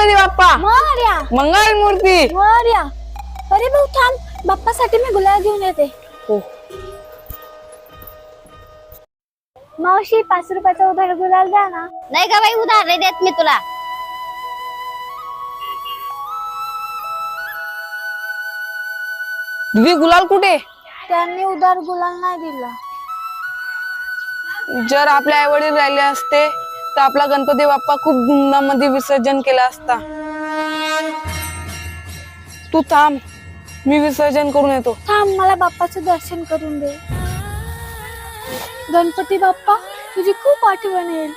गणपती बाप्पा मोरया मंगल मूर्ती. मोरया. अरे भाऊ थांब, बाप्पासाठी मी गुलाब घेऊन येते. हो. मावशी 5 रुपयाचा उधार गुलाल द्या ना. नाही का बाई, उधार नाही देत मी तुला. दीदी गुलाल कुठे? त्यांनी उधार गुलाल नाही दिला. जर आपले आई वडील राहिले असते तर आपला गणपती बाप्पा खूप धुमधाम मध्ये विसर्जन केला असता. तू थांब, मी विसर्जन करून येतो. थांब, मला बाप्पाचं दर्शन करून दे. गणपती बाप्पा, तुझी खूप आठवण येईल.